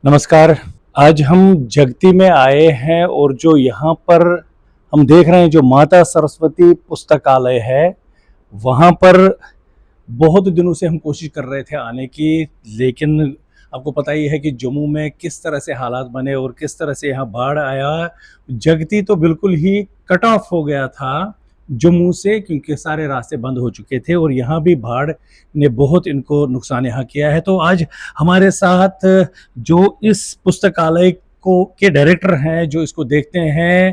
नमस्कार। आज हम जगती में आए हैं और जो यहाँ पर हम देख रहे हैं जो माता सरस्वती पुस्तकालय है, वहाँ पर बहुत दिनों से हम कोशिश कर रहे थे आने की, लेकिन आपको पता ही है कि जम्मू में किस तरह से हालात बने और किस तरह से यहाँ बाढ़ आया। जगती तो बिल्कुल ही कट ऑफ हो गया था जम्मू से, क्योंकि सारे रास्ते बंद हो चुके थे और यहाँ भी बाढ़ ने बहुत इनको नुकसान यहाँ किया है। तो आज हमारे साथ जो इस पुस्तकालय को के डायरेक्टर हैं, जो इसको देखते हैं,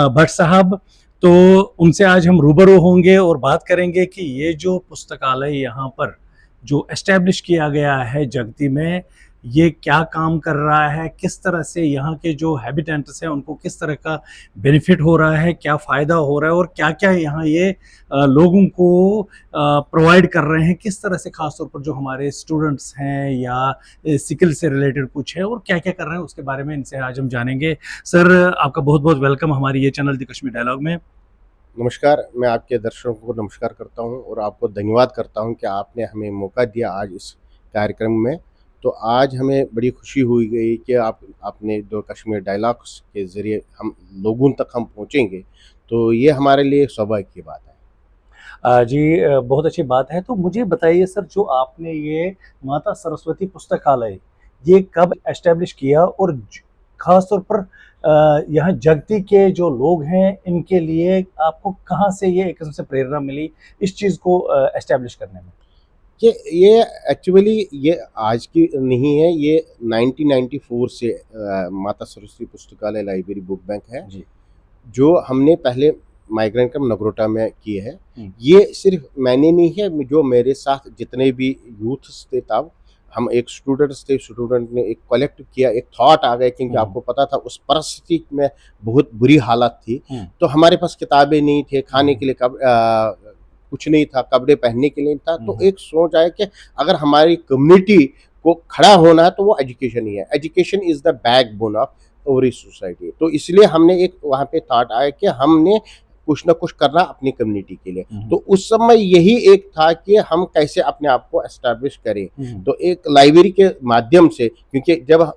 भट्ट साहब, तो उनसे आज हम रूबरू होंगे और बात करेंगे कि ये जो पुस्तकालय यहाँ पर जो एस्टेब्लिश किया गया है जगती में, ये क्या काम कर रहा है, किस तरह से यहाँ के जो हैबिटेंट्स हैं उनको किस तरह का बेनिफिट हो रहा है, क्या फ़ायदा हो रहा है और क्या-क्या यहाँ ये लोगों को प्रोवाइड कर रहे हैं, किस तरह से ख़ास तौर पर जो हमारे स्टूडेंट्स हैं या सिकिल से रिलेटेड कुछ है और क्या-क्या कर रहे हैं, उसके बारे में इनसे आज हम जानेंगे। सर, आपका बहुत-बहुत वेलकम हमारी ये चैनल द कश्मीर डायलॉग में। नमस्कार, मैं आपके दर्शकों को नमस्कार करता हूं और आपको धन्यवाद करता हूं कि आपने हमें मौका दिया आज इस कार्यक्रम में। तो आज हमें बड़ी खुशी हुई गई कि आपने द कश्मीर डायलॉग्स के ज़रिए हम लोगों तक हम पहुंचेंगे, तो ये हमारे लिए सौभाग्य की बात है। जी, बहुत अच्छी बात है। तो मुझे बताइए सर, जो आपने ये माता सरस्वती पुस्तकालय, ये कब एस्टेब्लिश किया और ख़ास तौर पर यहाँ जगती के जो लोग हैं, इनके लिए आपको कहाँ से ये एक किस्म से प्रेरणा मिली इस चीज़ को एस्टेब्लिश करने में? ये एक्चुअली ये आज की नहीं है, ये 1994 से माता सरस्वती पुस्तकालय लाइब्रेरी बुक बैंक है, जी। जो हमने पहले माइग्रेंट कैंप नगरोटा में किए हैं। हुँ। ये सिर्फ मैंने नहीं है, जो मेरे साथ जितने भी यूथ्स थे तब, हम एक स्टूडेंट्स थे, स्टूडेंट ने एक कलेक्ट किया, एक थॉट आ गया क्योंकि हुँ। आपको पता था उस परिस्थिति में बहुत बुरी हालत थी। हुँ। तो हमारे पास किताबें नहीं थे, खाने हुँ। के लिए कुछ नहीं था, कपड़े पहनने के लिए नहीं था। हुँ। तो हुँ। एक सोच आया कि अगर हमारी कम्युनिटी को खड़ा होना है तो वो एजुकेशन ही है। Education is the backbone of every society. तो इसलिए हमने एक वहाँ पे थॉट आया कि हमने कुछ ना कुछ करना अपनी कम्युनिटी के लिए। हुँ। तो उस समय यही एक था कि हम कैसे अपने आप को एस्टैब्लिश करें। हुँ। तो एक लाइब्रेरी के माध्यम से, क्योंकि जब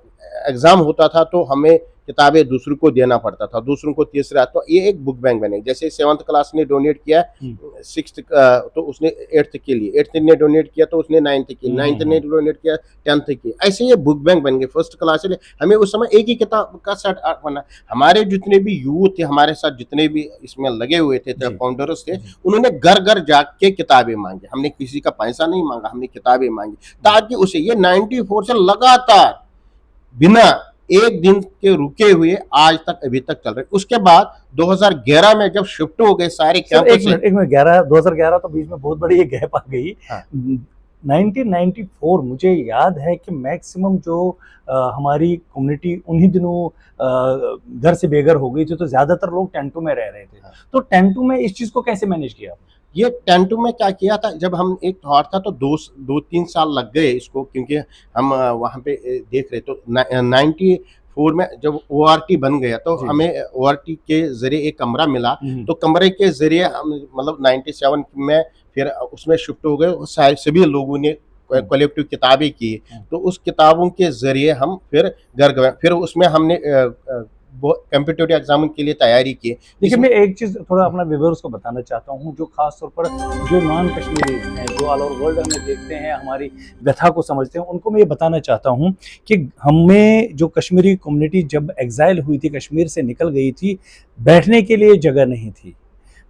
एग्ज़ाम होता था तो हमें किताबें दूसरों को देना पड़ता था, दूसरों को तीसरा। तो ये एक बुक बैंक बने, जैसे 7th क्लास ने डोनेट किया, हुँ। 6th तो उसने 8th के लिए, 8th ने डोनेट किया तो उसने 9th के, हुँ। 9th ने हुँ। डोनेट किया 10th के। ऐसे ये बुक बैंक बन गए फर्स्ट क्लास से। हमें उस समय एक ही किताब का सेट बना। हमारे जितने भी यूथ थे, हमारे साथ जितने भी इसमें लगे हुए थे, जी। फाउंडर्स थे, जी। उन्होंने घर घर जाके किताबें मांगी। हमने किसी का पैसा नहीं मांगा, हमने किताबें मांगी ताकि उसे, ये 94 से लगातार बिना एक दिन के रुके हुए आज तक अभी तक चल रहे। उसके बाद 2011 में जब शिफ्ट हो गए सारे सर, कैंपस से। 2011 तो बीच में बहुत बड़ी एक गैप आ गई। हाँ। 1994 मुझे याद है कि मैक्सिमम जो हमारी कम्युनिटी उन्हीं दिनों घर से बेघर हो गई थी, तो ज़्यादातर लोग टेंटों में रह रहे थे। हाँ। तो टेंटों में इस चीज़ को कैसे मैनेज किया आपने? ये टेंटू में क्या किया था, जब हम एक थॉट था तो 2-3 साल लग गए इसको, क्योंकि हम वहाँ पे देख रहे। तो 94 में जब ओआरटी बन गया तो जी। हमें ओआरटी के ज़रिए एक कमरा मिला। हुँ। तो कमरे के ज़रिए हम मतलब 97 में फिर उसमें शिफ्ट हो गए। सभी लोगों ने हुँ। कलेक्टिव किताबें की। हुँ। तो उस किताबों के ज़रिए हम फिर घर गए। फिर उसमें हमने वो कॉम्पिटिटिव एग्ज़ाम के लिए तैयारी की। देखिए, जिसमें मैं एक चीज़ थोड़ा अपना व्यूअर्स को बताना चाहता हूँ, जो ख़ास तौर पर जो नॉन कश्मीरीज़ हैं, जो ऑल ओवर वर्ल्ड हमें देखते हैं, हमारी व्यथा को समझते हैं, उनको मैं ये बताना चाहता हूँ कि हमें जो कश्मीरी कम्युनिटी जब एक्साइल हुई थी, कश्मीर से निकल गई थी, बैठने के लिए जगह नहीं थी।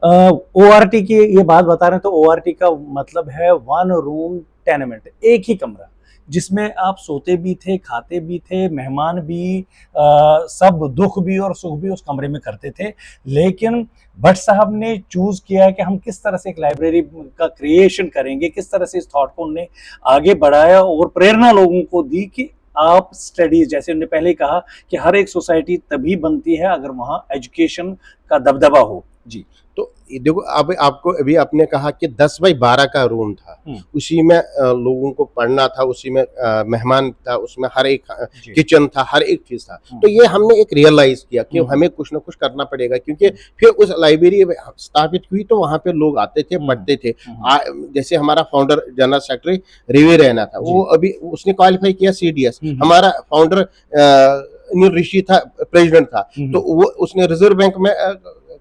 ओआरटी की ये बात बता रहे हैं, तो ओआरटी का मतलब है 1 रूम टेनेमेंट, एक ही कमरा, जिसमें आप सोते भी थे, खाते भी थे, मेहमान भी, सब दुख भी और सुख भी उस कमरे में करते थे। लेकिन भट्ट साहब ने चूज़ किया कि हम किस तरह से एक लाइब्रेरी का क्रिएशन करेंगे, किस तरह से इस थॉट को उन्होंने आगे बढ़ाया और प्रेरणा लोगों को दी कि आप स्टडीज़, जैसे उन्होंने पहले ही कहा कि हर एक सोसाइटी तभी बनती है अगर वहाँ एजुकेशन का दबदबा हो। जी। तो ये देखो, अब आपको अभी आपने कहा कि 10 बाई 12 का रूम था, उसी में लोगों को पढ़ना था, उसी में मेहमान था, उसमें हर एक जी। किचन था, हर एक चीज़ था। हुँ। तो ये हमने एक रियलाइज़ किया कि हुँ। हमें कुछ ना कुछ करना पड़ेगा, क्योंकि फिर उस लाइब्रेरी स्थापित हुई तो वहाँ पे लोग आते थे, हुँ। पढ़ते थे। हुँ। जैसे हमारा founder general secretary Ravi Raina था, जी। वो अभी उसने क्वालिफ़ाई किया सीडीएस। हुँ, हुँ। हमारा फाउंडर अनिल ऋषि था, प्रेज़िडेंट था, हुँ, तो हुँ। वो उसने रिज़र्व बैंक में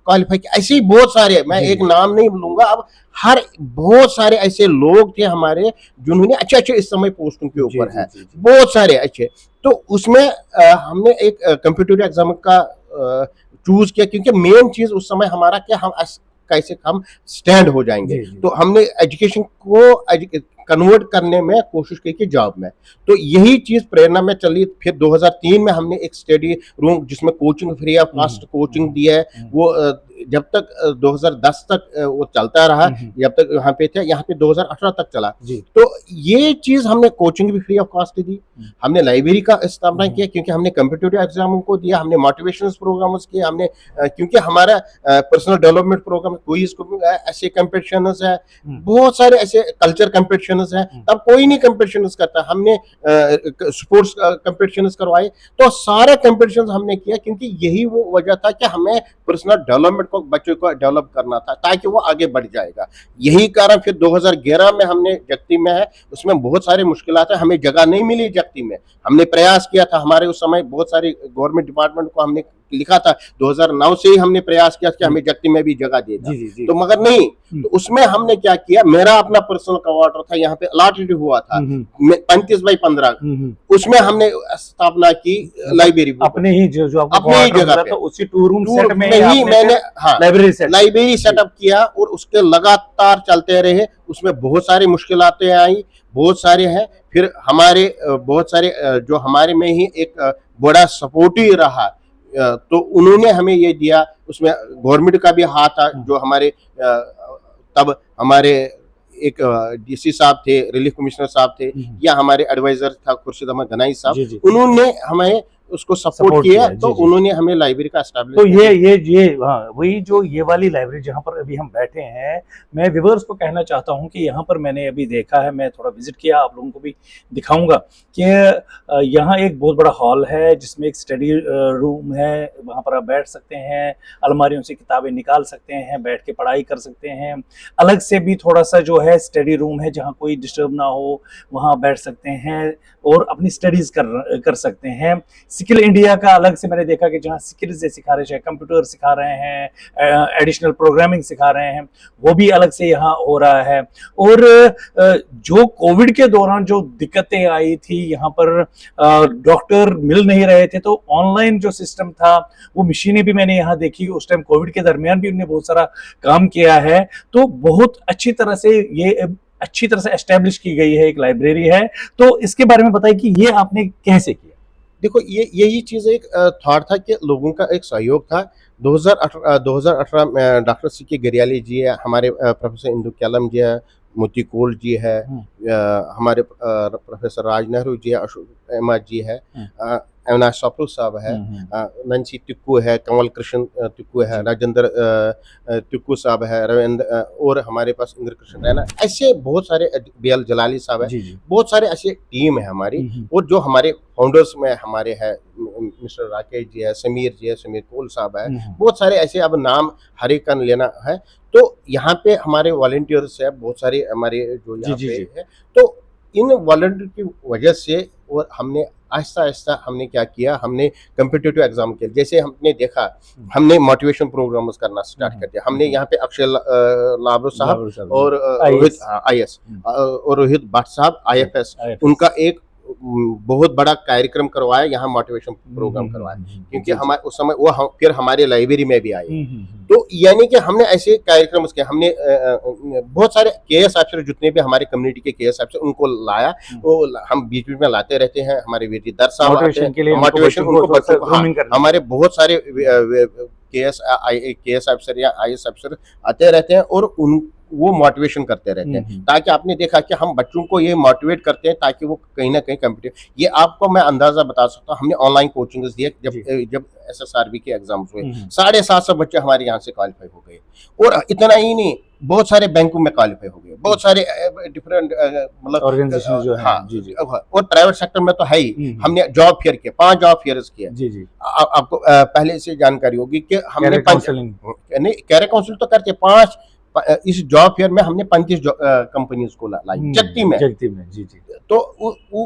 क्वालिफ़ाई किया। ऐसे ही बहुत सारे, मैं जी, एक जी। नाम नहीं लूँगा अब, हर बहुत सारे ऐसे लोग थे हमारे जिन्होंने अच्छे-अच्छे इस समय पोस्टों के जी, ऊपर जी, है, जी, जी। बहुत सारे अच्छे। तो उसमें हमने एक कॉम्पिटिटिव एग्ज़ाम का चूज़ किया, क्योंकि मेन चीज़ उस समय हमारा कि कैसे हम स्टैंड हो जाएँगे। जी, जी, तो जी। हमने एजुकेशन को कन्वर्ट करने में कोशिश की कि जॉब में। तो यही चीज़ प्रेरणा में चली। फिर 2003 में हमने एक स्टडी रूम, जिसमें कोचिंग फ्री ऑफ हुँ, कॉस्ट हुँ। कोचिंग हुँ, दी है। हुँ। वो जब तक 2010 तक वो चलता रहा, हुँ, हुँ। जब तक यहाँ पे थे, यहाँ पे 2018 तक चला। जी। तो ये चीज़ हमने कोचिंग भी फ्री ऑफ कॉस्ट दी। हुँ। हमने लाइब्रेरी का स्थापना हुँ। किया, क्योंकि हमने कॉम्पिटिटिव एग्ज़ामों को दिया, हमने मोटिवेशनल प्रोग्राम्स किए, हमने क्योंकि हमारा पर्सनल डेवलपमेंट प्रोग्राम, क्विज़ ऐसे कॉम्पिटिशन्स है, हुँ। बहुत सारे ऐसे कल्चर कॉम्पिटिशन्स हैं, हुँ। तब कोई नहीं कॉम्पिटिशन्स करता। हमने स्पोर्ट्स कॉम्पिटिशन्स करवाए, तो सारे कॉम्पिटिशन्स हमने किया, क्योंकि यही वो वजह था कि हमें पर्सनल डेवलपमेंट को, बच्चों को डेवलप करना था, ताकि वो आगे बढ़ जाएगा। यही कारण फिर 2011 में हमने जगती में है, उसमें बहुत सारी मुश्किलात है, हमें जगह नहीं मिली जगती में। हमने प्रयास किया था, हमारे उस समय बहुत सारी गवर्नमेंट डिपार्टमेंट को हमने लिखा था, 2009 से ही हमने प्रयास किया कि हुँ। हमें जगती में भी जगह देगा, जी, जी, जी। तो मगर नहीं। हुँ। तो उसमें हमने क्या किया, मेरा अपना पर्सनल क्वार्टर था, यहाँ पे अलॉटेड हुआ था हुँ, हुँ। 35 बाई 15, हुँ, हुँ। उसमें हमने स्थापना की मतलब लाइब्रेरी बुक, अपने ही जो जो आपको अपनी ही क्वार्टर जगह मिला पे था उसी 2 रूम टूर सेट में में ही ही आपने मैंने, फिर हाँ, लाइब्रेरी सेट की। लाइब्रेरी जी। सेटअप किया, और उसके लगातार चलते रहे। उसमें बहुत सारी मुश्किलातें आई, बहुत सारे हैं। फिर हमारे बहुत सारे जो हमारे में ही एक बड़ा सपोर्ट ही रहा, तो उन्होंने हमें ये दिया। उसमें गवर्नमेंट का भी हाथ था, हुँ। जो हमारे तब हमारे एक डीसी साहब थे, रिलीफ कमिश्नर साहब थे, हुँ, हुँ। या हमारे एडवाइजर था खुर्शीद अहमद गनाई साहब, जी, जी। उन्होंने हमें उसको सपोर्ट सपोर्ट किया, किया। तो जी, जी। उन्होंने हमें लाइब्रेरी का एस्टैब्लिश तो किया। ये हाँ, वही जो ये वाली लाइब्रेरी जहाँ पर अभी हम बैठे हैं, मैं व्यूअर्स को कहना चाहता हूँ कि यहाँ पर मैंने अभी देखा है, मैं थोड़ा विज़िट किया, आप लोगों को भी दिखाऊँगा कि यहाँ एक बहुत बड़ा हॉल है जिसमें एक स्टडी रूम है, वहाँ पर आप बैठ सकते हैं, अलमारियों से किताबें निकाल सकते हैं, बैठ के पढ़ाई कर सकते हैं। अलग से भी थोड़ा-सा जो है स्टडी रूम है जहाँ कोई डिस्टर्ब ना हो, वहाँ बैठ सकते हैं और अपनी स्टडीज़ कर सकते हैं। स्किल इंडिया का अलग से मैंने देखा कि जहाँ स्किल्स सिखा रहे हैं, कंप्यूटर सिखा रहे हैं, एडिशनल प्रोग्रामिंग सिखा रहे हैं, वो भी अलग से यहाँ हो रहा है। और जो कोविड के दौरान जो दिक्कतें आई थी यहाँ पर, डॉक्टर मिल नहीं रहे थे, तो ऑनलाइन जो सिस्टम था, वो मशीनें भी मैंने यहाँ देखी। उस टाइम कोविड के दरमियान भी उन्होंने बहुत सारा काम किया है। तो बहुत अच्छी तरह से ये अच्छी तरह से एस्टेब्लिश की गई है, एक लाइब्रेरी है। तो इसके बारे में बताइए कि ये आपने कैसे किया? देखो, ये यही चीज़ एक थॉट था कि लोगों का एक सहयोग था। 2018 में डॉक्टर सी के गरियाली जी है, हमारे प्रोफेसर इंदु कैलम जी है, मोती कौल जी है, हुँ। हमारे प्रोफेसर राज नेहरू जी है, अशोक अहमद जी है, हुँ। अविनाश सप्रू साहब है, हुँ, हुँ। नंसी टिक्कू है, कंवल कृष्ण टिक्कू है, जी। राजेंद्र टिक्कू साहब है, रविंद्र और हमारे पास इंद्र कृष्ण रैना, ऐसे बहुत सारे, बीएल जलाली साहब है, जी, जी। बहुत सारे ऐसे टीम है हमारी। हुँ, हुँ। और जो हमारे फाउंडर्स में हमारे हैं, मिस्टर राकेश जी है, समीर जी है, समीर कौल साहब है, हुँ, हुँ। बहुत सारे ऐसे, अब नाम हर एक का लेना है। तो यहाँ पे हमारे वॉलंटियर्स है, बहुत सारे हमारे जो जी, यहाँ जी, पे जी। है। तो इन वॉलंटियर की वजह से, और हमने आहिस्ता-आहिस्ता हमने क्या किया, हमने कॉम्पिटिटिव एग्ज़ाम के लिए, जैसे हमने देखा, हुँ। हमने मोटिवेशन प्रोग्राम्स करना हुँ, स्टार्ट हुँ। कर दिया। हुँ, हमने हुँ। यहाँ पे अक्षय लाबरो साहब जावेद साहब जी। और रोहित, आईएएस। आईएएस, हुँ। और रोहित भट्ट साहब जी, आईएफएस, आईएफएस। उनका एक बहुत बड़ा कार्यक्रम करवाया, यहाँ मोटिवेशन हुँ, प्रोग्राम हुँ, हुँ, करवाया, हुँ, हुँ। क्योंकि जी, जी। हमारे उस समय वो फिर हमारे लाइब्रेरी में भी आए। हुँ, हुँ, हुँ। तो यानी कि हमने ऐसे कार्यक्रम किए, हमने बहुत सारे केएस अफसर, जितने भी हमारे कम्युनिटी के केएस अफसर, उनको लाया। हुँ। वो हम बीच-बीच में लाते रहते हैं, हमारे वीर जी दर साहब आते हैं, मोटिवेशन के लिए उनको मोटिवेशन बच्चों को उनको थोड़ा-सा बच्चों को, हाँ, ग्रूमिंग करने के हमारे लिए। बहुत सारे केएस अफसर या आईएएस अफसर आते रहते हैं, और वो मोटिवेशन करते रहते हैं, ताकि आपने देखा कि हम बच्चों को ये मोटिवेट करते हैं ताकि वो कहीं ना कहीं कम्पिटिटिव, ये आपको मैं अंदाजा बता सकता हूँ, हमने ऑनलाइन कोचिंग दिए जब SSRB के एग्जाम्स हुए, 750 बच्चे हमारे यहाँ से क्वालिफाई हो गए। और इतना ही नहीं, बहुत सारे बैंकों में क्वालिफाई हो गए, बहुत सारे डिफरेंट मतलब ऑर्गेनाइजेशन जो है। हाँ, जी जी। और प्राइवेट सेक्टर में तो है ही। हमने जॉब फेयर किए, 5 जॉब फेयर्स किए। जी जी। आपको पहले से जानकारी होगी कि हमने कैरियर काउंसलिंग नहीं, कैरियर काउंसिल तो करते, 5 इस जॉब फेयर में हमने 35 कंपनीज को लाई जगती में। जी जी। तो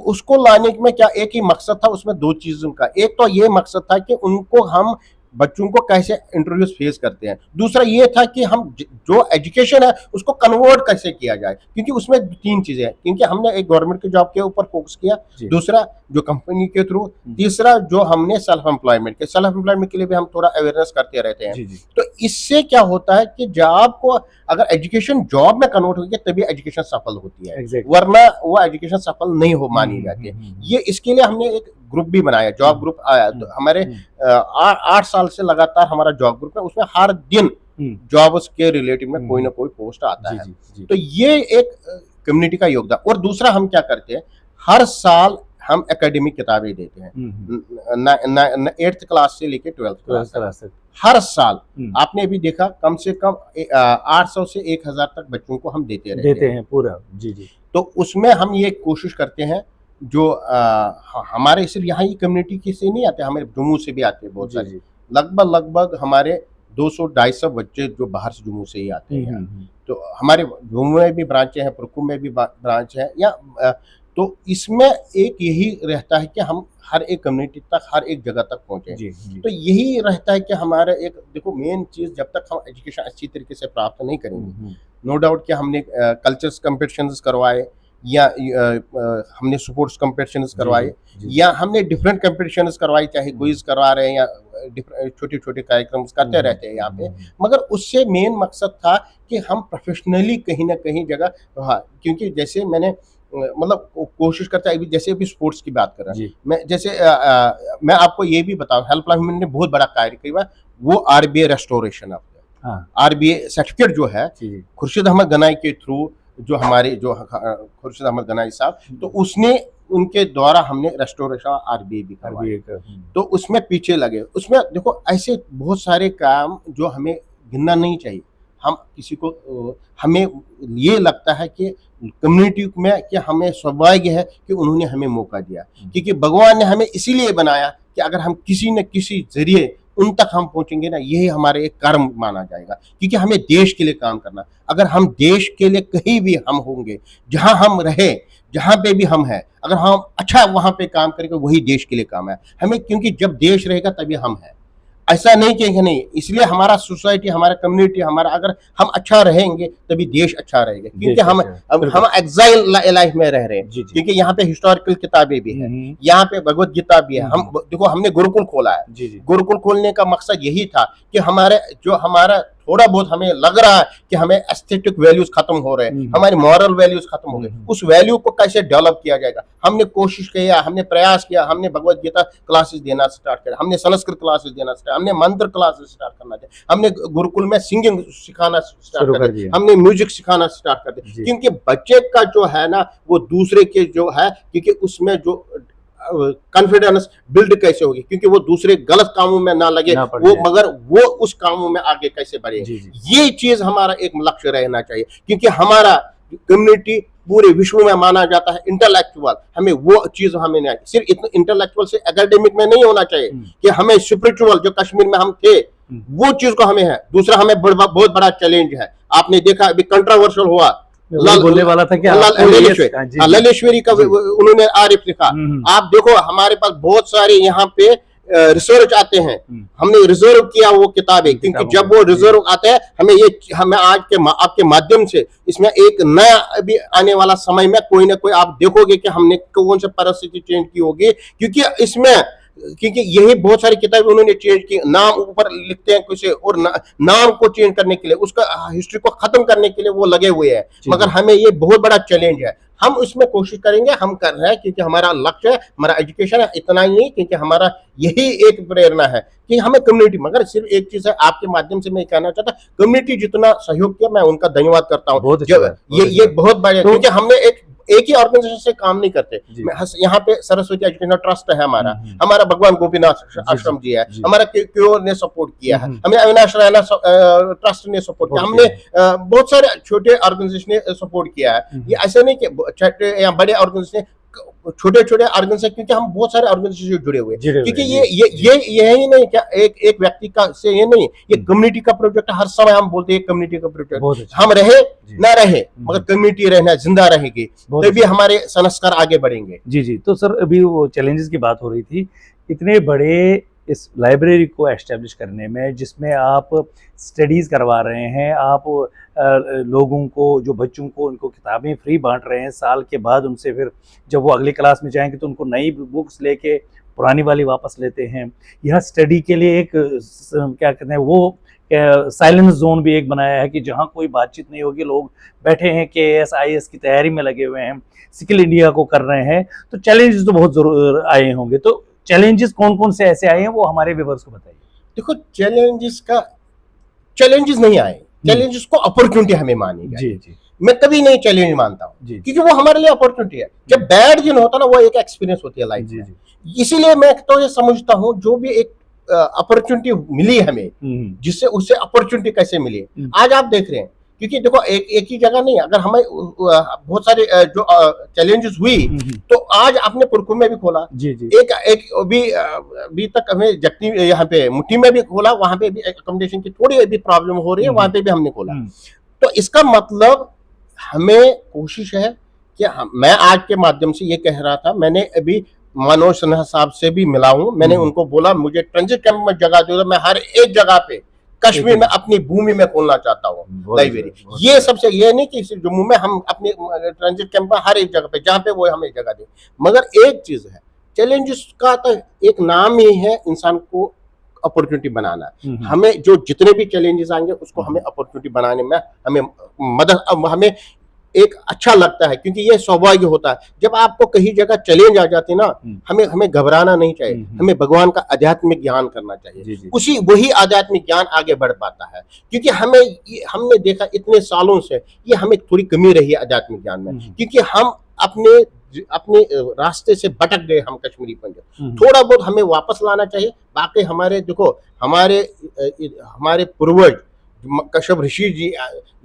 उसको लाने में क्या एक ही मकसद था, उसमें 2 चीजों का, एक तो ये मकसद था कि उनको हम बच्चों को कैसे इंटरव्यूज फेस करते हैं, दूसरा ये था कि हम जो एजुकेशन है उसको कन्वर्ट कैसे किया जाए, क्योंकि उसमें 3 चीजें हैं, क्योंकि हमने एक गवर्नमेंट की जॉब के ऊपर फोकस किया, दूसरा जो कंपनी के थ्रू, तीसरा जो हमने सेल्फ एम्प्लॉयमेंट के लिए भी हम थोड़ा अवेयरनेस करते रहते हैं। तो इससे क्या होता है कि जब आपको अगर एजुकेशन जॉब में कन्वर्ट होगी तभी एजुकेशन सफल होती है, वरना वो एजुकेशन सफल नहीं हो मानी जाती है। ये इसके लिए हमने एक ग्रुप भी बनाया, जॉब ग्रुप आया, तो हमारे 8 साल से लगातार हमारा जॉब ग्रुप है, उसमें हर दिन जॉब्स के रिलेटिव में कोई ना कोई पोस्ट आता है। तो ये एक कम्युनिटी का योगदान। और दूसरा हम क्या करते हैं, हर साल हम एकेडमिक किताबें देते हैं, 8th क्लास से लेके 12th क्लास तक, हर साल। आपने भी देखा कम से कम 800 से 1000 तक बच्चों को हम देते हैं पूरा। जी जी। तो उसमें हम ये कोशिश करते हैं, जो हमारे सिर्फ यहाँ ही कम्युनिटी की से नहीं आते, हमारे जम्मू से भी आते हैं बहुत सारे, लगभग हमारे 200-250 बच्चे जो बाहर से जम्मू से ही आते हैं। तो हमारे जम्मू में भी ब्रांचें हैं, पुरकू में भी ब्रांच है, या तो इसमें एक यही रहता है कि हम हर एक कम्युनिटी तक, हर एक जगह तक पहुंचे। तो यही रहता है कि हमारा एक, देखो मेन चीज, जब तक हम एजुकेशन अच्छी तरीके से प्राप्त नहीं करेंगे, नो डाउट कि हमने कल्चर्स कॉम्पिटिशंस करवाए, या हमने स्पोर्ट्स कॉम्पिटिशंस करवाए, या हमने डिफरेंट कॉम्पिटिशंस करवाए, चाहे क्विज करवा रहे हैं या छोटे छोटे कार्यक्रम करते रहते हैं यहाँ पे, मगर उससे मेन मकसद था कि हम प्रोफेशनली कहीं ना कहीं जगह, हाँ, क्योंकि जैसे मैंने मतलब कोशिश करता है, जैसे अभी स्पोर्ट्स की बात कर रहा हूँ मैं, जैसे मैं आपको ये भी बताऊं, हेल्पलाइन ने बहुत बड़ा कार्य किया, वो RBA रेस्टोरेशन RBA सर्टिफिकेट जो है खुर्शीद अहमद गनाई के थ्रू, जो हमारे जो खुर्शीद अहमद गनाई साहब, तो उसने, उनके द्वारा हमने रेस्टोरेशन RBA भी करवाया, तो उसमें पीछे लगे। उसमें देखो ऐसे बहुत सारे काम जो हमें गिनना नहीं चाहिए, हम किसी को, हमें ये लगता है कि कम्युनिटी में कि हमें सौभाग्य है कि उन्होंने हमें मौका दिया, क्योंकि भगवान ने हमें इसीलिए बनाया कि अगर हम किसी न किसी जरिए उन तक हम पहुंचेंगे ना, यही हमारे एक कर्म माना जाएगा, क्योंकि हमें देश के लिए काम करना। अगर हम देश के लिए कहीं भी हम होंगे, जहां हम रहे, जहां पे भी हम हैं, अगर हम अच्छा वहां पे काम करेंगे, वही देश के लिए काम है हमें, क्योंकि जब देश रहेगा तभी हम हैं, ऐसा नहीं कि नहीं। इसलिए हमारा सोसाइटी, हमारा कम्युनिटी, हमारा, अगर हम अच्छा रहेंगे तभी देश अच्छा रहेगा, क्योंकि हम एग्जाइल लाइफ में रह रहे हैं, क्योंकि यहाँ पे हिस्टोरिकल किताबें भी हैं, यहाँ पे भगवत गीता भी है। हम देखो, हमने गुरुकुल खोला है, गुरुकुल खोलने का मकसद यही था कि हमारे जो हमारा थोड़ा बहुत हमें लग रहा है कि हमें एस्थेटिक वैल्यूज खत्म हो रहे हैं, हमारी मॉरल वैल्यूज खत्म हो गए, उस वैल्यू को कैसे डेवलप किया जाएगा, हमने कोशिश किया, हमने प्रयास किया, हमने भगवत गीता क्लासेस देना स्टार्ट किया, हमने संस्कृत क्लासेस देना स्टार्ट, हमने मंत्र क्लासेस स्टार्ट करना चाहिए, हमने गुरुकुल में सिंगिंग सिखाना स्टार्ट कर दिया, हमने म्यूजिक सिखाना स्टार्ट कर दिया, क्योंकि बच्चे का जो है ना, वो दूसरे के जो है, क्योंकि उसमें जो कॉन्फिडेंस बिल्ड कैसे होगी, क्योंकि वो दूसरे गलत कामों में ना लगे, वो मगर वो उस कामों में आगे कैसे बढ़े, ये चीज हमारा एक लक्ष्य रहना चाहिए, क्योंकि हमारा कम्युनिटी पूरे विश्व में माना जाता है इंटेलेक्चुअल, हमें वो चीज हमें नहीं, सिर्फ इतना इंटेलेक्चुअल से एकेडमिक में नहीं होना चाहिए, कि हमें स्पिरिचुअल, जो कश्मीर में हम थे वो चीज को हमें है। दूसरा, हमें बहुत बड़ा चैलेंज है, आपने देखा अभी कंट्रोवर्शियल हुआ, बोलने वाला था कि ललेश्वरी का उन्होंने आरिफ लिखा। आप देखो, हमारे पास बहुत सारे यहाँ पे रिसर्च आते हैं, हमने रिजर्व किया वो किताबें, क्योंकि जब वो रिजर्व आते हैं, हमें आज के आपके माध्यम से इसमें एक नया अभी आने वाला समय में कोई ना कोई आप देखोगे कि हमने कौन सी परिस्थिति चेंज की होगी, क्योंकि इसमें, क्योंकि यही बहुत सारी किताबें उन्होंने चेंज की, नाम ऊपर लिखते हैं कुछ, और नाम को चेंज करने के लिए, उसका हिस्ट्री को खत्म करने के लिए वो लगे हुए हैं, मगर हमें ये बहुत बड़ा चैलेंज है, हम उसमें कोशिश करेंगे, हम कर रहे हैं क्योंकि हमारा लक्ष्य है, हमारा एजुकेशन है, इतना ही नहीं क्योंकि हमारा यही एक प्रेरणा है कि हमें कम्युनिटी, मगर सिर्फ एक चीज है, आपके माध्यम से मैं कहना चाहता, कम्युनिटी जितना सहयोग किया मैं उनका धन्यवाद करता हूँ। बहुत अच्छी बात, ये बहुत बड़ा, तो क्योंकि हमने एक ही ऑर्गेनाइजेशन से काम नहीं करते। यहाँ पे सरस्वती एजुकेशनल ट्रस्ट है हमारा, हमारा भगवान गोपीनाथ आश्रम जी है, हमारा क्योर ने सपोर्ट किया है, हमें अविनाश रैना ट्रस्ट ने सपोर्ट किया, हमने बहुत सारे छोटे ऑर्गेनाइजेशन ने सपोर्ट किया है। ये ऐसे नहीं कि छोटे या बड़े ऑर्गेनाइजेशन, छोटे छोटे ऑर्गेनाइजेशन, क्योंकि हम बहुत सारे ऑर्गेनाइजेशन से जुड़े हुए, क्योंकि ये ही नहीं क्या एक व्यक्ति का से ये नहीं, ये कम्युनिटी का प्रोजेक्ट। हर समय हम बोलते हैं कम्युनिटी का प्रोजेक्ट, हम रहे ना रहे मगर कम्युनिटी रहना जिंदा रहेगी, तभी हमारे संस्कार आगे बढ़ेंगे। जी जी। तो सर अभी वो चैलेंजेस की बात हो रही थी, इतने बड़े इस लाइब्रेरी को एस्टेब्लिश करने में, जिसमें आप स्टडीज़ करवा रहे हैं, आप लोगों को, जो बच्चों को, उनको किताबें फ्री बांट रहे हैं, साल के बाद उनसे फिर जब वो अगली क्लास में जाएंगे तो उनको नई बुक्स लेके पुरानी वाली वापस लेते हैं। यह स्टडी के लिए एक क्या कहते हैं वो साइलेंस जोन भी एक बनाया है कि जहाँ कोई बातचीत नहीं होगी, लोग बैठे हैं KAS IAS की तैयारी में लगे हुए हैं, स्किल इंडिया को कर रहे हैं। तो चैलेंजेस तो बहुत जरूर आए होंगे, तो चैलेंजेस कौन कौन से ऐसे आए हैं वो हमारे व्यूअर्स को बताइए। देखो, चैलेंजेस नहीं आए, चैलेंजेस को अपॉर्चुनिटी हमें मानी जाए। जी जी। मैं कभी नहीं चैलेंज मानता हूँ, क्योंकि वो हमारे लिए अपॉर्चुनिटी है। जब बैड दिन होता है ना, वो एक एक्सपीरियंस होती है लाइफ में। इसीलिए मैं तो ये समझता हूँ, जो भी एक अपॉर्चुनिटी मिली हमें, जिससे उससे अपॉर्चुनिटी कैसे मिली, आज आप देख रहे हैं। क्योंकि देखो, एक ही जगह नहीं, अगर हमें बहुत सारे जो चैलेंजेस हुई, तो आज आपने पुरखू में भी खोला, एक अभी तक हमें जगती यहाँ पे मुट्ठी में भी खोला, वहां पे भी अकोमोडेशन की थोड़ी अभी प्रॉब्लम हो रही है, वहां पे भी हमने खोला। तो इसका मतलब हमें कोशिश है कि मैं आज के माध्यम से ये कह रहा था, मैंने अभी मनोज सिन्हा साहब से भी मिला हूं, मैंने उनको बोला मुझे ट्रांजिट कैंप में जगह दो, मैं हर एक जगह पे कश्मीर में अपनी भूमि में खोलना चाहता हूँ लाइब्रेरी। ये सबसे, ये नहीं कि सिर्फ जम्मू में, हम अपने ट्रांजिट कैंप में हर एक जगह पे जहाँ पे वो हमें जगह दे। मगर एक चीज है, चैलेंजेस का तो एक नाम ही है इंसान को अपॉर्चुनिटी बनाना। हमें जो जितने भी चैलेंजेस आएंगे उसको हमें अपॉर्चुनिटी बनाने में हमें मदद, हमें एक अच्छा लगता है, क्योंकि ये सौभाग्य होता है जब आपको कहीं जगह चैलेंज आ जाती ना, हमें घबराना नहीं चाहिए, हमें भगवान का आध्यात्मिक ज्ञान करना चाहिए। वही आध्यात्मिक ज्ञान आगे बढ़ पाता है, क्योंकि हमने देखा इतने सालों से ये हमें थोड़ी कमी रही है आध्यात्मिक ज्ञान में, क्योंकि हम अपने रास्ते से भटक गए, हम कश्मीरी पंडित। थोड़ा बहुत हमें वापस लाना चाहिए। बाकी हमारे देखो, हमारे पूर्वज कश्यप ऋषि जी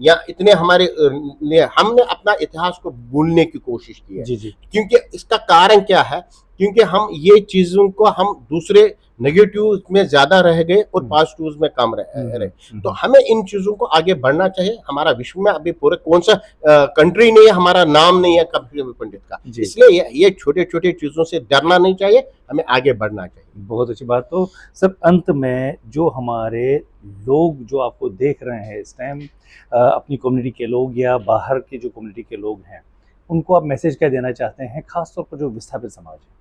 या इतने हमारे लिए, हमने अपना इतिहास को भूलने की कोशिश की है। क्योंकि इसका कारण क्या है, क्योंकि हम ये चीजों को, हम दूसरे नेगेटिव में ज्यादा रह गए और पॉजिटिव में कम रहे। तो हमें इन चीजों को आगे बढ़ना चाहिए। हमारा विश्व में अभी पूरे कौन सा कंट्री नहीं है, हमारा नाम नहीं है कश्मीरी पंडित का, इसलिए ये छोटे छोटे चीजों से डरना नहीं चाहिए, हमें आगे बढ़ना चाहिए। बहुत अच्छी बात। तो सर अंत में जो हमारे लोग जो आपको देख रहे हैं इस टाइम, अपनी कम्युनिटी के लोग या बाहर की जो कम्युनिटी के लोग हैं, उनको आप मैसेज क्या देना चाहते हैं, खासतौर पर जो विस्थापित समाज है?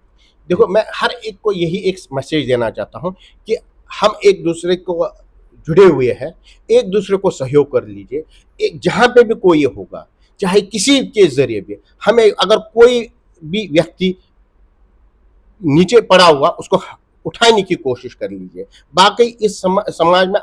देखो, मैं हर एक को यही एक मैसेज देना चाहता हूं कि हम एक दूसरे को जुड़े हुए हैं, एक दूसरे को सहयोग कर लीजिए। एक जहां पे भी कोई होगा, चाहे किसी के जरिए भी, हमें अगर कोई भी व्यक्ति नीचे पड़ा हुआ, उसको उठाने की कोशिश कर लीजिए। बाकी इस समाज में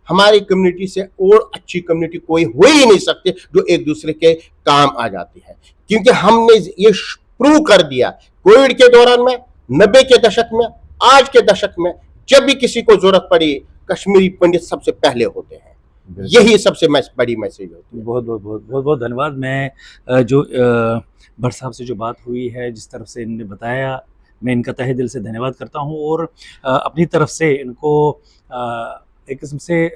हमारी कम्युनिटी से और अच्छी कम्युनिटी कोई हो ही नहीं सकती जो एक दूसरे के काम आ जाती है, क्योंकि हमने ये प्रूव कर दिया कोविड के दौरान में, 90 के दशक में, आज के दशक में, जब भी किसी को जरूरत पड़ी कश्मीरी पंडित सबसे पहले होते हैं। यही सबसे बड़ी मैसेज होती है। बहुत बहुत बहुत बहुत बहुत धन्यवाद। मैं जो भट्ट साहब से जो बात हुई है, जिस तरफ से इन्होंने बताया, मैं इनका तहे दिल से धन्यवाद करता हूं, और अपनी तरफ से इनको एक किस्म से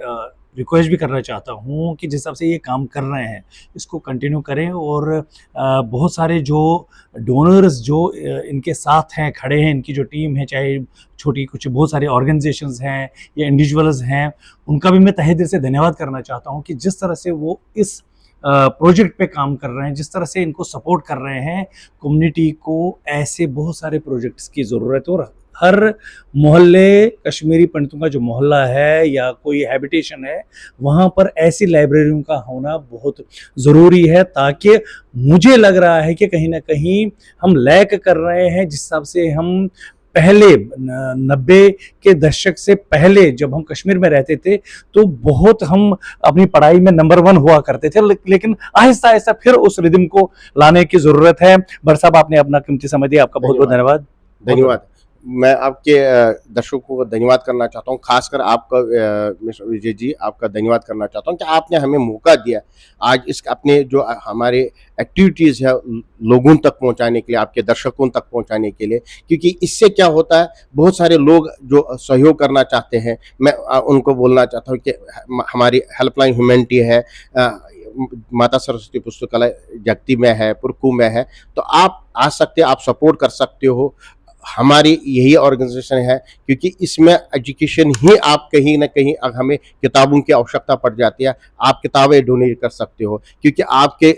रिक्वेस्ट भी करना चाहता हूं कि जिस हिसाब से ये काम कर रहे हैं इसको कंटिन्यू करें, और बहुत सारे जो डोनर्स जो इनके साथ हैं, खड़े हैं, इनकी जो टीम है, चाहे छोटी कुछ बहुत सारे ऑर्गेनाइजेशंस हैं या इंडिविजुअल्स हैं, उनका भी मैं तहे दिल से धन्यवाद करना चाहता हूं कि जिस तरह से वो इस प्रोजेक्ट पे काम कर रहे हैं, जिस तरह से इनको सपोर्ट कर रहे हैं। कम्युनिटी को ऐसे बहुत सारे प्रोजेक्ट्स की ज़रूरत है, और हर मोहल्ले कश्मीरी पंडितों का जो मोहल्ला है या कोई हैबिटेशन है, वहाँ पर ऐसी लाइब्रेरियों का होना बहुत ज़रूरी है, ताकि मुझे लग रहा है कि कहीं न कहीं हम लैक कर रहे हैं, जिस हिसाब से हम पहले 90 के दशक से पहले जब हम कश्मीर में रहते थे, तो बहुत हम अपनी पढ़ाई में नंबर 1 हुआ करते थे, लेकिन आहिस्ता-आहिस्ता फिर उस रिदम को लाने की ज़रूरत है। भट्ट साहब, आपने अपना कीमती समय दिया, आपका बहुत-बहुत धन्यवाद। धन्यवाद। मैं आपके दर्शकों को धन्यवाद करना चाहता हूँ, खासकर आपका मिस्टर विजय जी, आपका धन्यवाद करना चाहता हूँ कि आपने हमें मौका दिया आज इस अपने जो हमारे एक्टिविटीज़ है लोगों तक पहुँचाने के लिए, आपके दर्शकों तक पहुँचाने के लिए, क्योंकि इससे क्या होता है, बहुत सारे लोग जो सहयोग करना चाहते हैं, मैं उनको बोलना चाहता हूँ कि हमारी हेल्पलाइन ह्यूमैनिटी है, माता सरस्वती पुस्तकालय जगती में है, पुरकू में है, तो आप आ सकते हैं, आप सपोर्ट कर सकते हो। हमारी यही ऑर्गेनाइजेशन है, क्योंकि इसमें एजुकेशन ही आप कहीं ना कहीं हमें किताबों की आवश्यकता पड़ जाती है, आप किताबें डोनेट कर सकते हो, क्योंकि आपके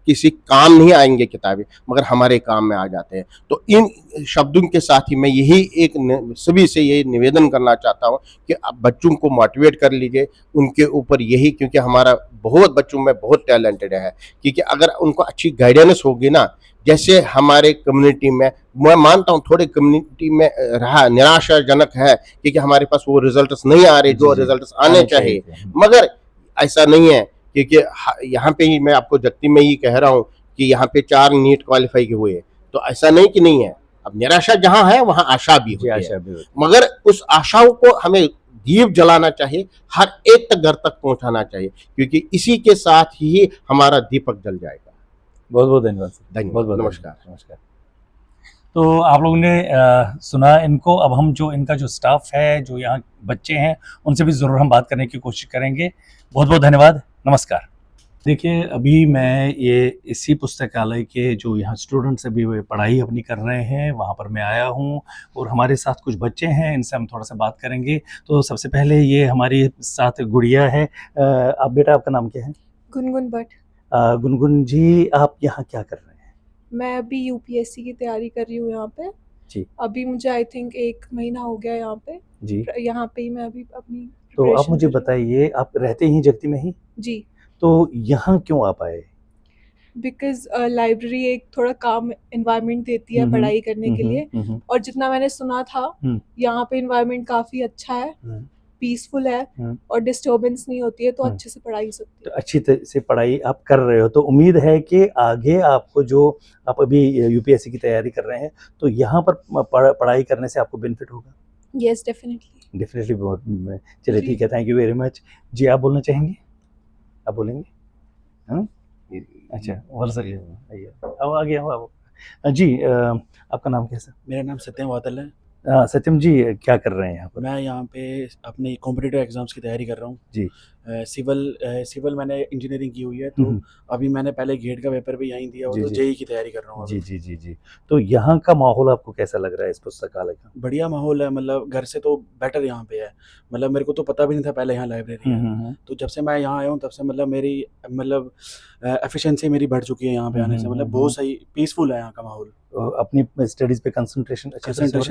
किसी काम नहीं आएंगे किताबें, मगर हमारे काम में आ जाते हैं। तो इन शब्दों के साथ ही मैं यही एक सभी से यही निवेदन करना चाहता हूँ कि आप बच्चों को मोटिवेट कर लीजिए उनके ऊपर यही, क्योंकि हमारा बहुत बच्चों में बहुत टैलेंटेड है, क्योंकि अगर उनको अच्छी गाइडेंस होगी ना, जैसे हमारे कम्युनिटी में, मैं मानता हूँ थोड़े कम्युनिटी में रहा निराशाजनक है, क्योंकि हमारे पास वो रिजल्ट्स नहीं आ रहे जो रिजल्ट्स आने चाहिए, मगर ऐसा नहीं है, क्योंकि यहाँ पे ही मैं आपको जगती में ही कह रहा हूँ कि यहाँ पे 4 नीट क्वालिफाई के हुए, तो ऐसा नहीं कि नहीं है। अब निराशा जहाँ है वहाँ आशा भी होती है, मगर उस आशाओं को हमें दीप जलाना चाहिए, हर एक तक घर तक पहुंचाना चाहिए, क्योंकि इसी के साथ ही हमारा दीपक जल जाएगा। बहुत बहुत धन्यवाद। धन्यवाद, नमस्कार। नमस्कार। तो आप लोगों ने सुना इनको। अब हम जो इनका जो स्टाफ है, जो यहाँ बच्चे हैं, उनसे भी ज़रूर हम बात करने की कोशिश करेंगे। बहुत बहुत धन्यवाद, नमस्कार। देखिए, अभी मैं ये इसी पुस्तकालय के जो यहाँ स्टूडेंट्स अभी वे पढ़ाई अपनी कर रहे हैं, वहाँ पर मैं आया हूँ और हमारे साथ कुछ बच्चे हैं, इनसे हम थोड़ा सा बात करेंगे। तो सबसे पहले ये हमारी साथ गुड़िया है। आप बेटा, आपका नाम क्या है? गुनगुन भट्ट। गुनगुन जी, आप यहाँ क्या कर रहे हैं? मैं अभी यूपीएससी की तैयारी कर रही हूँ यहाँ पे जी। अभी मुझे आई थिंक 1 महीना हो गया यहाँ पे जी। यहाँ पे ही मैं अभी अपनी तो आप preparation मुझे कर रही हूँ। बताइए, आप रहते ही जगती में ही? जी, तो यहाँ क्यों आप आए? बिकॉज लाइब्रेरी एक थोड़ा काम इन्वायरमेंट देती है पढ़ाई करने के लिए, और जितना मैंने सुना था यहाँ पे इन्वायरमेंट काफ़ी अच्छा है, पीसफुल है और डिस्टर्बेंस नहीं होती है, तो अच्छे से पढ़ाई हो सकती तो अच्छी तरह से पढ़ाई आप कर रहे हो, तो उम्मीद है कि आगे आपको जो आप अभी यूपीएससी की तैयारी कर रहे हैं, तो यहाँ पर पढ़ाई करने से आपको बेनिफिट होगा? है। Yes, definitely. बहुत चलिए, ठीक है, थैंक यू वेरी मच। जी, आप बोलना चाहेंगे? आप बोलेंगे? हाँ, अच्छा, बोल सके, आइए, अब आगे आओ आप। जी, आपका नाम कैसा? मेरा नाम सत्यम वातल है। सत्यम जी, क्या कर रहे हैं यहाँ पर? मैं यहाँ पे अपने कॉम्पिटिटिव एग्जाम्स की तैयारी कर रहा हूँ जी। सिविल मैंने इंजीनियरिंग की हुई है, तो अभी मैंने पहले गेट का पेपर भी यहीं दिया और तो जेई की तैयारी कर रहा हूँ। जी जी जी जी। तो यहाँ का माहौल आपको कैसा लग रहा है इस पुस्तकालय का? बढ़िया माहौल है, मतलब घर से तो बेटर यहाँ पे है। मतलब मेरे को तो पता भी नहीं था पहले यहाँ लाइब्रेरी है, तो जब से मैं यहाँ आया हूँ तब से मतलब मेरी एफिशिएंसी मेरी बढ़ चुकी है यहाँ पे आने से। मतलब बहुत सही पीसफुल है यहाँ का माहौल। अपनी स्टडीज पे कंसंट्रेशन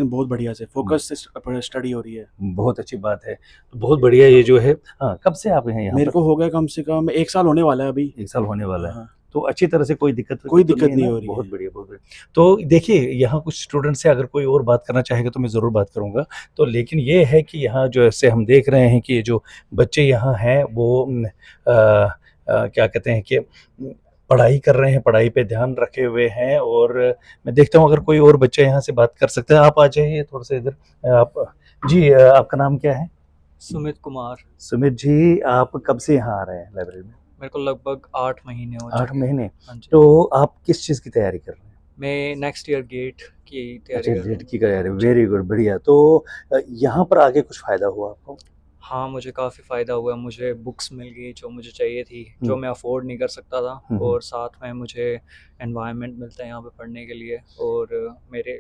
बहुत बढ़िया से फोकस से स्टडी हो रही है। बहुत अच्छी बात है, तो बहुत बढ़िया। ये जो है, हाँ, कब से आप हैं यहाँ? मेरे को हो गया कम से कम 1 साल होने वाला है अभी। 1 साल होने वाला है। हाँ। तो अच्छी तरह से कोई दिक्कत नहीं हो रही है। बहुत बढ़िया, बहुत बढ़िया। तो देखिए, यहाँ कुछ स्टूडेंट से अगर कोई और बात करना चाहेगा तो मैं ज़रूर बात करूँगा। तो लेकिन ये है कि यहाँ जो ऐसे हम देख रहे हैं कि ये जो बच्चे यहाँ हैं वो क्या कहते हैं कि पढ़ाई कर रहे हैं, पढ़ाई पे ध्यान रखे हुए हैं, और मैं देखता हूँ अगर कोई और बच्चा यहाँ से बात कर सकता है। आप आ जाइए थोड़ा सा इधर। आप जी, आपका नाम क्या है? सुमित कुमार। सुमित जी, आप कब से यहाँ आ रहे हैं लाइब्रेरी में? मेरे को लगभग 8 महीने हो चुके 8 महीने। हाँ जी। तो आप किस चीज़ की तैयारी कर रहे हैं? मैं नेक्स्ट ईयर गेट की तैयारी अच्छा, कर रहा गेट की तैयारी, वेरी गुड, बढ़िया। तो यहाँ पर आके कुछ फ़ायदा हुआ आपको? हाँ, मुझे काफ़ी फ़ायदा हुआ। मुझे बुक्स मिल गई जो मुझे चाहिए थी, जो मैं अफोर्ड नहीं कर सकता था, और साथ में मुझे एनवायरनमेंट मिलता है यहाँ पे पढ़ने के लिए, और मेरे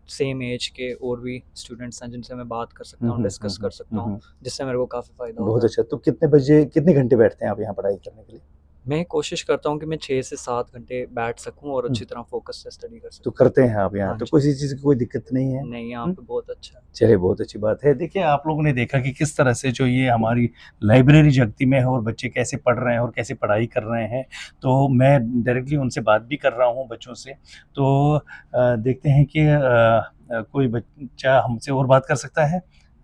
सेम एज के और भी स्टूडेंट्स हैं जिनसे मैं बात कर सकता हूँ, डिस्कस कर सकता हूँ, जिससे मेरे को काफ़ी फ़ायदा होगा। बहुत अच्छा। तो कितने घंटे बैठते हैं आप यहाँ पढ़ाई करने के लिए? मैं कोशिश करता हूँ कि मैं 6 से 7 घंटे बैठ सकूँ और अच्छी तरह फ़ोकस से स्टडी कर तो सकूँ। करते हैं आप यहाँ, हाँ तो जी। किसी चीज़ की कोई दिक्कत नहीं है? नहीं, यहाँ हुँ? पे बहुत अच्छा है। चलिए बहुत अच्छी बात है। देखिए आप लोगों ने देखा कि किस तरह से जो ये हमारी लाइब्रेरी जगती में है और बच्चे कैसे पढ़ रहे हैं और कैसे पढ़ाई कर रहे हैं। तो मैं डायरेक्टली उनसे बात भी कर रहा हूँ बच्चों से। तो देखते हैं कि कोई बच्चा हमसे और बात कर सकता है?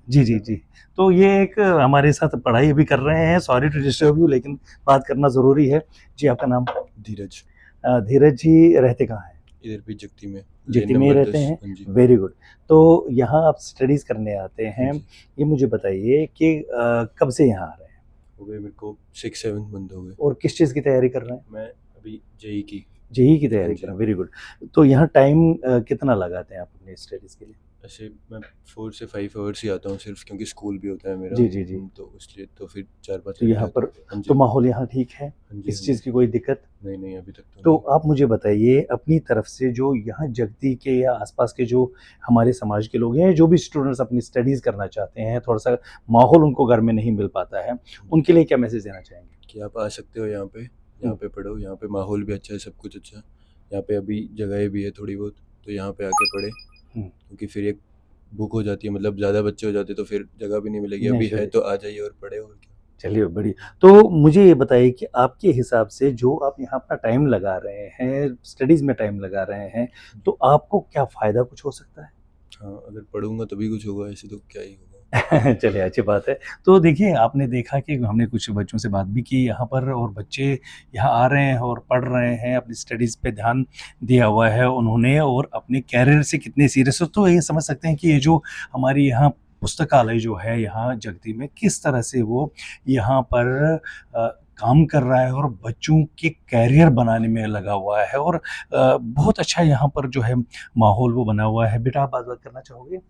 जी, जी, जी। तो ये एक हमारे साथ पढ़ाई भी कर रहे हैं, सॉरी टू डिस्टर्ब यू लेकिन बात करना ज़रूरी है। जी, आपका नाम? धीरज, धीरज जी रहते कहाँ हैं? इधर भी जगती में, जगती लेन में ही नंबर रहते 10। हैं? हाँ जी, वेरी गुड। तो यहाँ आप स्टडीज़ करने आते हाँ हैं। जी। ये मुझे बताइए कि कब से यहाँ आ रहे हैं? हो गए मेरे को 6-7 मंथ हो गए। और किस चीज़ की तैयारी कर रहे हैं? मैं अभी जेईई की। जेईई की हाँ तैयारी जी। कर रहे हैं, वेरी गुड। तो यहाँ टाइम कितना लगाते हैं आप अपनी स्टडीज़ के लिए? ऐसे मैं 4 से 5 आवर्स ही आता हूँ सिर्फ, क्योंकि स्कूल भी होता है मेरा। जी, जी, जी। तो इसलिए तो फिर 4-5 तो घंटे यहाँ आता पर हूँ। हाँ जी, तो माहौल यहाँ ठीक है? हाँ जी, किसी हाँ चीज़ जी। की कोई दिक्कत? नहीं, नहीं, अभी तक तो तो नहीं। आप मुझे बताइए अपनी तरफ से जो यहाँ जगती के या आसपास के जो हमारे समाज के लोग हैं, जो भी स्टूडेंट्स अपनी स्टडीज़ करना चाहते हैं, थोड़ा-सा माहौल उनको घर में नहीं मिल पाता है, उनके लिए क्या मैसेज देना चाहेंगे? कि आप आ सकते हो यहाँ पे पढ़ो, यहाँ पे माहौल भी अच्छा है, सब कुछ अच्छा है। यहाँ पे अभी जगहें भी है थोड़ी बहुत, तो यहाँ पे आके पढ़ें। हुँ। क्योंकि फिर एक बुक हो जाती है, मतलब ज़्यादा बच्चे हो जाते तो फिर जगह भी नहीं मिलेगी। अभी है नेचुरली। तो आ जाइए और पढ़े, और क्या। चलिए बढ़िया। तो मुझे ये बताइए कि आपके हिसाब से जो आप यहाँ अपना टाइम लगा रहे हैं, स्टडीज़ में टाइम लगा रहे हैं, तो आपको क्या फ़ायदा कुछ हो सकता है? हाँ, अगर पढ़ूँगा तभी कुछ होगा, ऐसे तो क्या ही होगा। चलिए अच्छी बात है। तो देखिए आपने देखा कि हमने कुछ बच्चों से बात भी की यहाँ पर और बच्चे यहाँ आ रहे हैं और पढ़ रहे हैं, अपनी स्टडीज़ पे ध्यान दिया हुआ है उन्होंने और अपने करियर से कितने सीरियस हो, तो ये समझ सकते हैं कि ये जो हमारी यहाँ पुस्तकालय जो है यहाँ जगती में किस तरह से वो यहाँ पर काम कर रहा है और बच्चों के करियर बनाने में लगा हुआ है और बहुत अच्छा यहाँ पर जो है माहौल वो बना हुआ है। बेटा आप बात करना चाहोगे?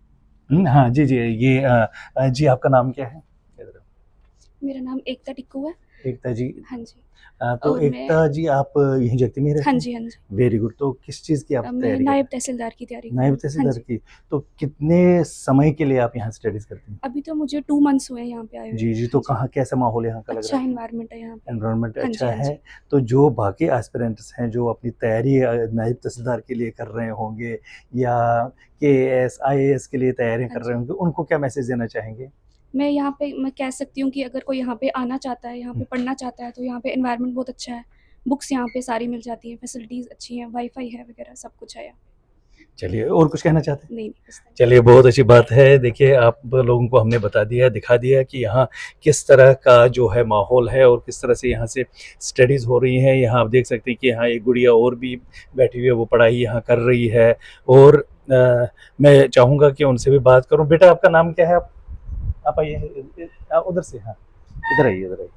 हाँ, जी, जी। ये जी आपका नाम क्या है? इधर आओ। मेरा नाम एकता टिक्कू है। एकता जी। हाँ जी। तो और एकता जी आप यहीं जगती में ही रहती हाँ हैं? जी, हाँ जी। Very good. तो किस चीज़ की आप मैं तैयारी कर रहे नायब हैं? तहसीलदार की तैयारी कर रही नायब हूँ। हाँ तहसीलदार जी। की। तो कितने समय के लिए आप यहाँ स्टडीज़ करती हैं? अभी तो मुझे 2 मंथ्स हुए हैं यहाँ पे आए हुए। जी, जी। तो कहाँ कैसा माहौल यहाँ का लग अच्छा रहा है? एनवायरनमेंट है यहाँ पे। एनवायरनमेंट हाँ जी, अच्छा हाँ है। जी। तो जो बाकी एस्पिरेंट्स हैं जो अपनी तैयारी नायब तहसीलदार के लिए कर रहे होंगे या केएएस, आईएएस के लिए तैयारियाँ हाँ कर रहे जी। होंगे, उनको क्या मैसेज देना चाहेंगे? मैं कह सकती हूँ कि अगर कोई यहाँ पे आना चाहता है, यहाँ पे पढ़ना चाहता है, तो यहाँ पे एनवायरनमेंट बहुत अच्छा है। बुक्स यहाँ पे सारी मिल जाती हैं, फैसिलिटीज़ अच्छी हैं, वाई-फाई है वगैरह सब कुछ है यहाँ पे। चलिए और कुछ कहना चाहते हैं? नहीं, नहीं बस चलिए बहुत अच्छी बात है। देखिए आप लोगों को हमने बता दिया, दिखा दिया कि यहाँ किस तरह का जो है माहौल है और किस तरह से यहाँ से स्टडीज़ हो रही हैं। यहाँ आप देख सकते हैं कि यहाँ एक गुड़िया और भी बैठी हुई है, वो पढ़ाई यहाँ कर रही है और मैं चाहूँगा कि उनसे भी बात करूँ। बेटा आपका नाम क्या है? आप आइए उधर से, हाँ, इधर आइए, इधर आइए।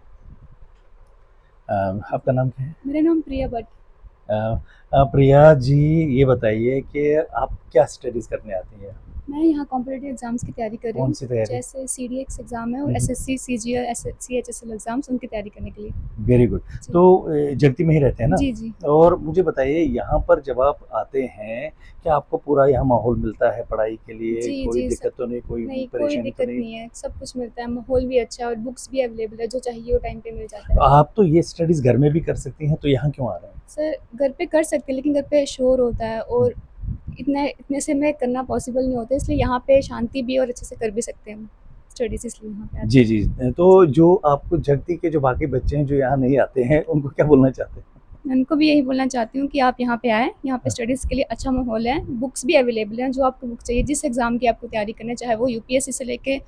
आपका नाम क्या है? मेरा नाम प्रिया भट्ट। प्रिया जी ये बताइए कि आप क्या स्टडीज़ करने आती हैं? मैं यहाँ कॉम्पिटिटिव एग्ज़ाम्स की तैयारी कर रही हूँ। कौन-सी तैयारी? जैसे सीडीएक्स एग्ज़ाम है और हुँ, हुँ। एसएससी, सीजीएल, सीएचएसएल एग्ज़ाम्स उनकी तैयारी करने के लिए। Very good. जी। तो जगती में ही रहते हैं ना? जी, जी। और मुझे बताइए यहाँ पर जब आप आते हैं, क्या आपको पूरा यहाँ माहौल मिलता है पढ़ाई के लिए? जी, कोई जी, दिक्कत तो नहीं, कोई नहीं, कोई परेशानी तो दिक्कत नहीं? नहीं है, सब कुछ मिलता है, माहौल भी अच्छा है और बुक्स भी अवेलेबल है, जो चाहिए वो टाइम पे मिल जाता तो है। आप तो ये स्टडीज़ घर में भी कर सकती हैं, तो यहाँ क्यों आ रहे हैं? सर घर पे कर सकते हैं, लेकिन घर पे शोर होता है और इतने से में करना पॉसिबल नहीं होता, इसलिए यहाँ पे शांति भी है और अच्छे से कर भी सकते हैं हम स्टडीज़, इसलिए यहाँ पे आते जी, जी। तो जो आपको जगती के जो बाकी बच्चे हैं जो यहाँ नहीं आते हैं, उनको क्या बोलना चाहते हैं? मैं उनको भी यही बोलना चाहती हूँ कि आप यहाँ पे आएँ, यहाँ पे स्टडीज़ के लिए अच्छा माहौल है, बुक्स भी अवेलेबल हैं, जो आपको बुक चाहिए, जिस एग्ज़ाम की आपको तैयारी करनी है, चाहे वो यूपीएससी से लेके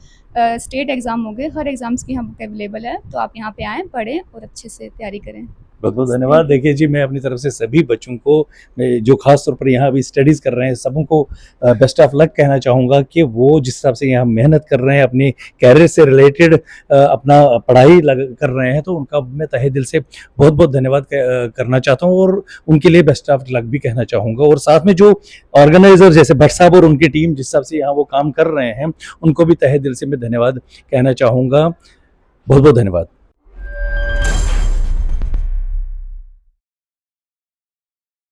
स्टेट एग्ज़ाम हो गए, हर एग्ज़ाम्स की यहाँ बुक अवेलेबल है, तो आप यहाँ पे आएँ, पढ़ें और अच्छे से तैयारी करें। बहुत-बहुत धन्यवाद। देखिए जी, मैं अपनी तरफ से सभी बच्चों को जो ख़ास तौर पर यहाँ अभी स्टडीज़ कर रहे हैं, सबको बेस्ट ऑफ लक कहना चाहूँगा कि वो जिस हिसाब से यहाँ मेहनत कर रहे हैं, अपने करियर से रिलेटेड अपना पढ़ाई कर रहे हैं, तो उनका मैं तहे दिल से बहुत-बहुत धन्यवाद करना चाहता हूँ और उनके लिए बेस्ट ऑफ लक भी कहना चाहूँगा। और साथ में जो ऑर्गेनाइज़र जैसे भट्ट साहब और उनकी टीम जिस हिसाब से यहाँ वो काम कर रहे हैं, उनको भी तहे दिल से मैं धन्यवाद कहना चाहूँगा। बहुत-बहुत धन्यवाद।